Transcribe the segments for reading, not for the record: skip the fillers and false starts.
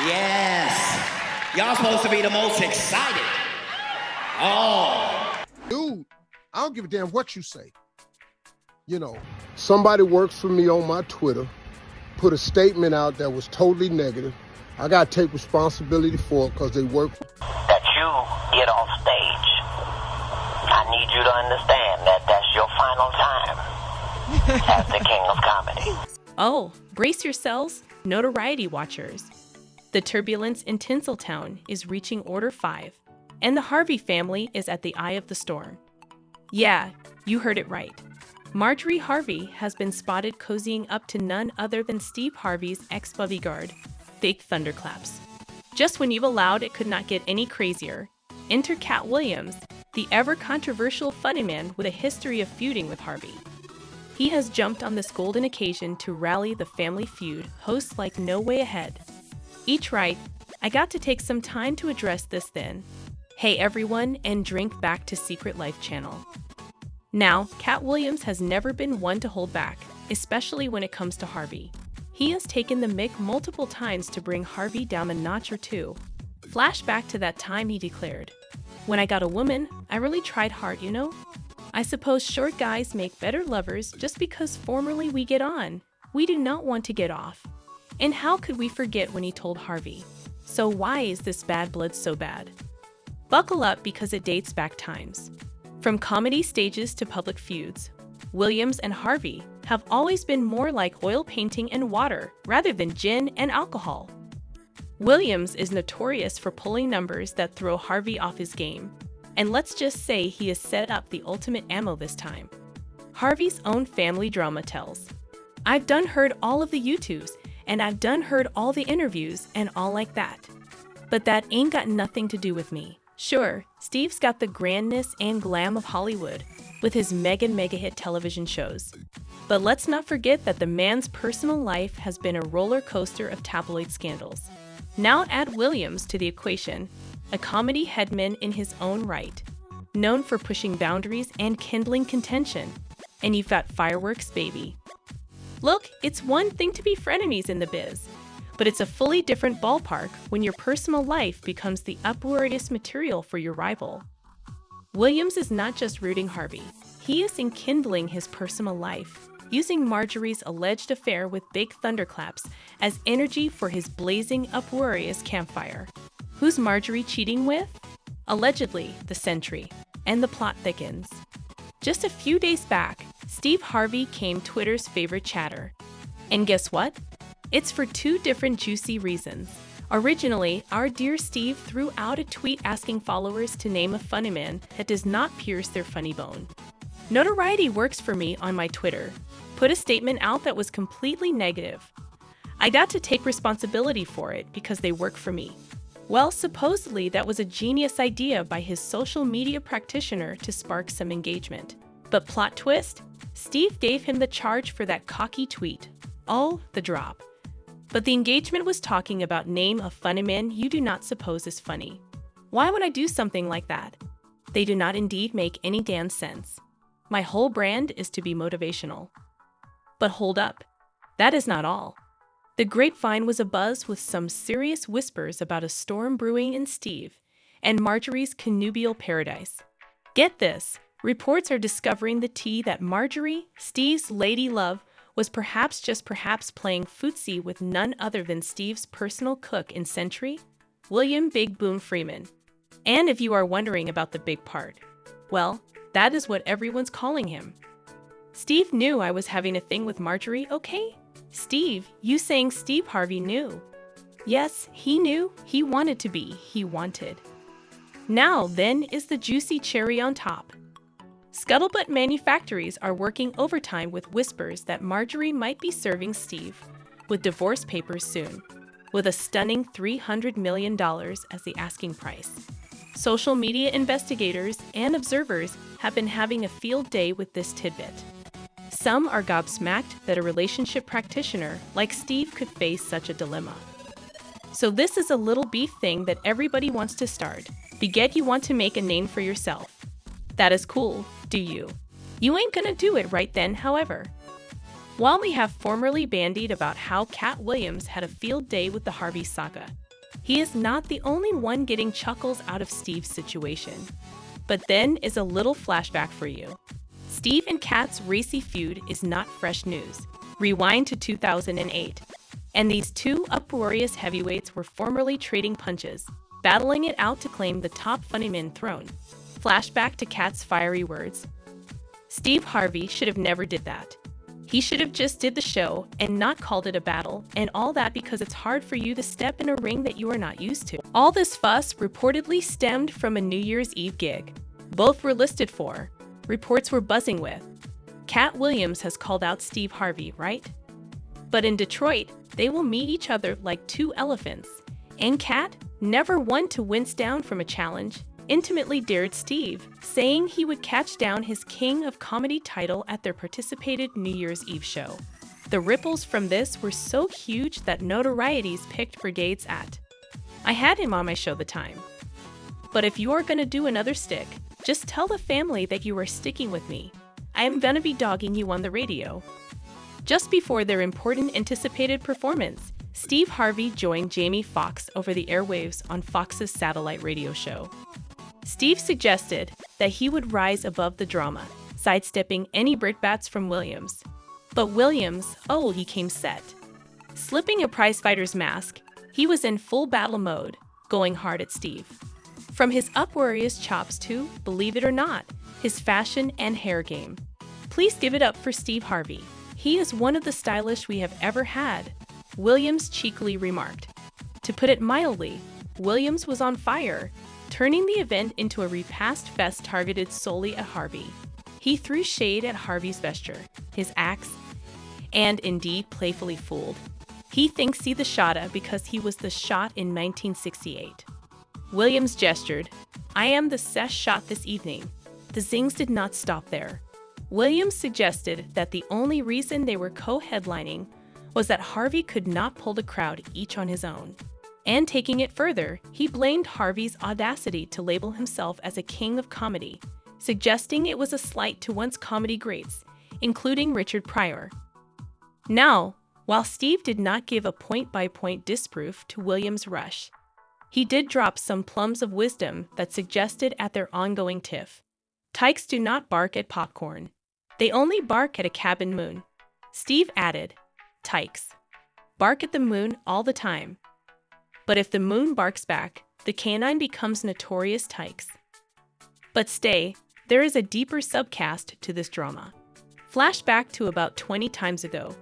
Yes. Y'all supposed to be the most excited. Oh. Dude, I don't give a damn what you say. You know, somebody works for me on my Twitter, put a statement out that was totally negative. I got to take responsibility for it because they work for that you get off stage. I need you to understand that that's your final time as the king of comedy. Oh, brace yourselves, notoriety watchers. The turbulence in Tinseltown is reaching Order 5, and the Harvey family is at the eye of the storm. Yeah, you heard it right. Marjorie Harvey has been spotted cozying up to none other than Steve Harvey's ex-bodyguard, Fake Thunderclaps. Just when you've allowed it could not get any crazier, enter Katt Williams, the ever-controversial funny man with a history of feuding with Harvey. He has jumped on this golden occasion to rally the family feud hosts like no way ahead. Each right, I got to take some time to address this then. Hey everyone, and drink back to Secret Life channel. Now, Katt Williams has never been one to hold back, especially when it comes to Harvey. He has taken the mic multiple times to bring Harvey down a notch or two. Flashback to that time he declared, "When I got a woman, I really tried hard, you know? I suppose short guys make better lovers just because formerly we get on. We do not want to get off." And how could we forget when he told Harvey, "So why is this bad blood so bad?" Buckle up because it dates back times. From comedy stages to public feuds, Williams and Harvey have always been more like oil painting and water rather than gin and alcohol. Williams is notorious for pulling numbers that throw Harvey off his game, and let's just say he has set up the ultimate ammo this time. Harvey's own family drama tells, "I've done heard all of the YouTubes, and I've done heard all the interviews and all like that. But that ain't got nothing to do with me." Sure, Steve's got the grandness and glam of Hollywood with his mega hit television shows. But let's not forget that the man's personal life has been a roller coaster of tabloid scandals. Now add Williams to the equation, a comedy headman in his own right, known for pushing boundaries and kindling contention, and you've got fireworks, baby. Look, it's one thing to be frenemies in the biz, but it's a fully different ballpark when your personal life becomes the uproarious material for your rival. Williams is not just rooting Harvey, he is enkindling his personal life, using Marjorie's alleged affair with Big Thunderclaps as energy for his blazing, uproarious campfire. Who's Marjorie cheating with? Allegedly, the Sentry, and the plot thickens. Just a few days back, Steve Harvey came Twitter's favorite chatter. And guess what? It's for two different juicy reasons. Originally, our dear Steve threw out a tweet asking followers to name a funny man that does not pierce their funny bone. Notoriety works for me on my Twitter. Put a statement out that was completely negative. I got to take responsibility for it because they work for me. Well, supposedly that was a genius idea by his social media practitioner to spark some engagement. But plot twist, Steve gave him the charge for that cocky tweet. Oh, the drop. But the engagement was talking about name a funny man you do not suppose is funny. Why would I do something like that? They do not indeed make any damn sense. My whole brand is to be motivational. But hold up, that is not all. The grapevine was abuzz with some serious whispers about a storm brewing in Steve and Marjorie's connubial paradise. Get this, reports are discovering the tea that Marjorie, Steve's lady love, was perhaps playing footsie with none other than Steve's personal cook in Century, William Big Boom Freeman. And if you are wondering about the big part, well, that is what everyone's calling him. Steve knew I was having a thing with Marjorie, okay? Steve, you saying Steve Harvey knew. Yes, he knew. He wanted to be. He wanted. Now, then, is the juicy cherry on top. Scuttlebutt manufactories are working overtime with whispers that Marjorie might be serving Steve with divorce papers soon, with a stunning $300 million as the asking price. Social media investigators and observers have been having a field day with this tidbit. Some are gobsmacked that a relationship practitioner like Steve could face such a dilemma. So this is a little beef thing that everybody wants to start. Beget you want to make a name for yourself. That is cool, do you? You ain't gonna do it right then, however. While we have formerly bandied about how Katt Williams had a field day with the Harvey saga, He is not the only one getting chuckles out of Steve's situation. But then is a little flashback for you. Steve and Katt's racy feud is not fresh news. Rewind to 2008. And these two uproarious heavyweights were formerly trading punches, battling it out to claim the top funnyman throne. Flashback to Katt's fiery words. Steve Harvey should have never did that. He should have just did the show and not called it a battle, and all that because it's hard for you to step in a ring that you are not used to. All this fuss reportedly stemmed from a New Year's Eve gig. Both were listed for. Reports were buzzing with. Katt Williams has called out Steve Harvey, right? But in Detroit, they will meet each other like two elephants. And Katt, never one to wince down from a challenge, intimately dared Steve, saying he would catch down his King of Comedy title at their participated New Year's Eve show. The ripples from this were so huge that notorieties picked brigades at. I had him on my show the time. But if you are gonna do another stick, just tell the family that you are sticking with me. I am gonna be dogging you on the radio. Just before their important anticipated performance, Steve Harvey joined Jamie Foxx over the airwaves on Fox's satellite radio show. Steve suggested that he would rise above the drama, sidestepping any brickbats from Williams. But Williams, he came set. Slipping a prizefighter's mask, he was in full battle mode, going hard at Steve. From his uproarious chops to, believe it or not, his fashion and hair game. Please give it up for Steve Harvey. He is one of the stylish we have ever had, Williams cheekily remarked. To put it mildly, Williams was on fire, turning the event into a repast fest targeted solely at Harvey. He threw shade at Harvey's vesture, his acts, and indeed playfully fooled. He thinks he the shotta because he was the shot in 1968. Williams gestured, I am the sesh shot this evening. The zings did not stop there. Williams suggested that the only reason they were co-headlining was that Harvey could not pull the crowd each on his own. And taking it further, he blamed Harvey's audacity to label himself as a king of comedy, suggesting it was a slight to once comedy greats, including Richard Pryor. Now, while Steve did not give a point-by-point disproof to Williams' rush, he did drop some plums of wisdom that suggested at their ongoing tiff. Tykes do not bark at popcorn. They only bark at a cabin moon. Steve added, Tykes bark at the moon all the time. But if the moon barks back, the canine becomes notorious Tykes. But stay, there is a deeper subcast to this drama. Flashback to about 20 times ago.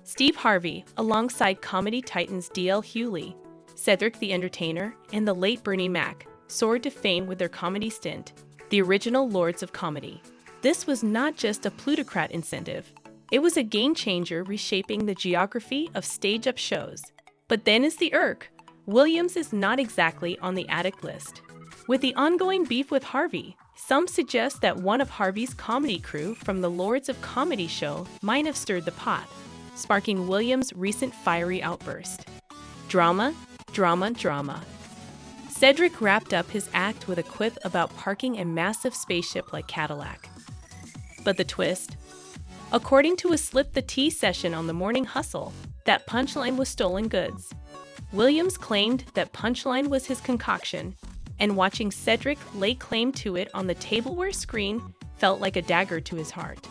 Steve Harvey, alongside comedy titans D.L. Hewley, Cedric the Entertainer, and the late Bernie Mac, soared to fame with their comedy stint, the original Lords of Comedy. This was not just a plutocrat incentive. It was a game-changer reshaping the geography of stage-up shows. But then is the irk. Williams is not exactly on the addict list. With the ongoing beef with Harvey, some suggest that one of Harvey's comedy crew from the Lords of Comedy show might have stirred the pot, sparking Williams' recent fiery outburst. Drama, drama, drama. Cedric wrapped up his act with a quip about parking a massive spaceship like Cadillac. But the twist? According to a Slip the Tea session on the Morning Hustle, that punchline was stolen goods. Williams claimed that punchline was his concoction, and watching Cedric lay claim to it on the tableware screen felt like a dagger to his heart.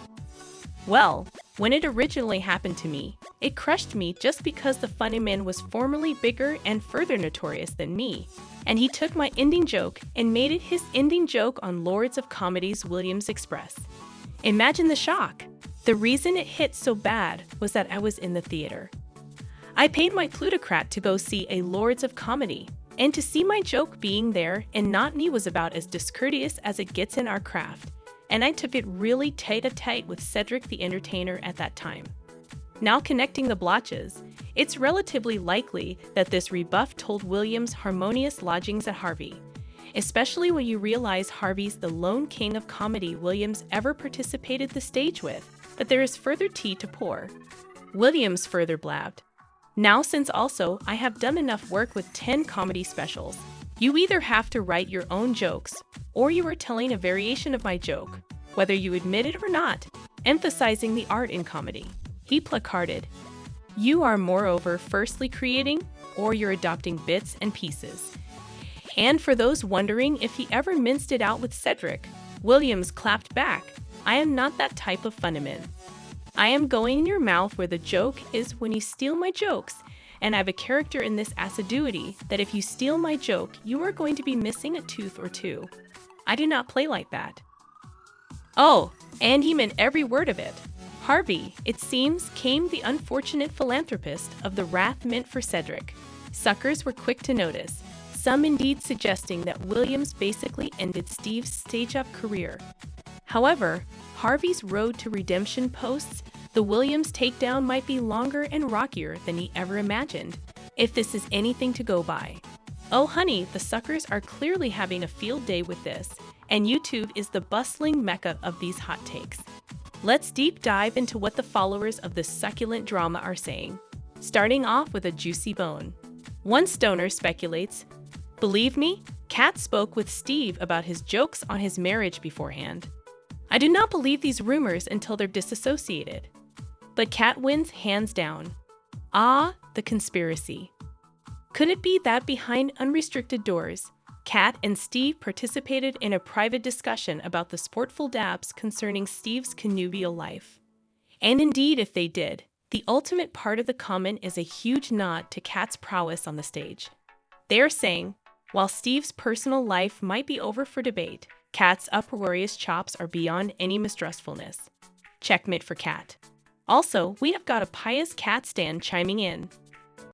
Well, when it originally happened to me, it crushed me just because the funny man was formerly bigger and further notorious than me, and he took my ending joke and made it his ending joke on Lords of Comedy's Williams Express. Imagine the shock. The reason it hit so bad was that I was in the theater. I paid my plutocrat to go see a Lords of Comedy, and to see my joke being there and not me was about as discourteous as it gets in our craft, and I took it really tight-a-tight with Cedric the Entertainer at that time. Now connecting the blotches, it's relatively likely that this rebuff told Williams' harmonious lodgings at Harvey, especially when you realize Harvey's the lone king of comedy Williams ever participated the stage with, but there is further tea to pour. Williams further blabbed, Now since also I have done enough work with 10 comedy specials, you either have to write your own jokes, or you are telling a variation of my joke, whether you admit it or not, emphasizing the art in comedy. He placarded, You are moreover firstly creating or you're adopting bits and pieces. And for those wondering if he ever minced it out with Cedric, Williams clapped back, "I am not that type of funnyman. I am going in your mouth where the joke is when you steal my jokes, and I have a character in this assiduity that if you steal my joke, you are going to be missing a tooth or two. I do not play like that." Oh, and he meant every word of it. Harvey, it seems, came the unfortunate philanthropist of the wrath meant for Cedric. Suckers were quick to notice, some indeed suggesting that Williams basically ended Steve's stage-up career. However, Harvey's road to redemption posts the Williams takedown might be longer and rockier than he ever imagined, if this is anything to go by. Oh honey, the suckers are clearly having a field day with this, and YouTube is the bustling mecca of these hot takes. Let's deep dive into what the followers of this succulent drama are saying, starting off with a juicy bone. One stoner speculates, "Believe me, Katt spoke with Steve about his jokes on his marriage beforehand. I do not believe these rumors until they're disassociated." But Katt wins hands down. Ah, the conspiracy. Could it be that behind unrestricted doors, Katt and Steve participated in a private discussion about the sportful dabs concerning Steve's connubial life? And indeed, if they did, the ultimate part of the comment is a huge nod to Katt's prowess on the stage. They are saying, while Steve's personal life might be over for debate, Katt's uproarious chops are beyond any mistrustfulness. Checkmate for Katt. Also, we have got a pious Katt stan chiming in.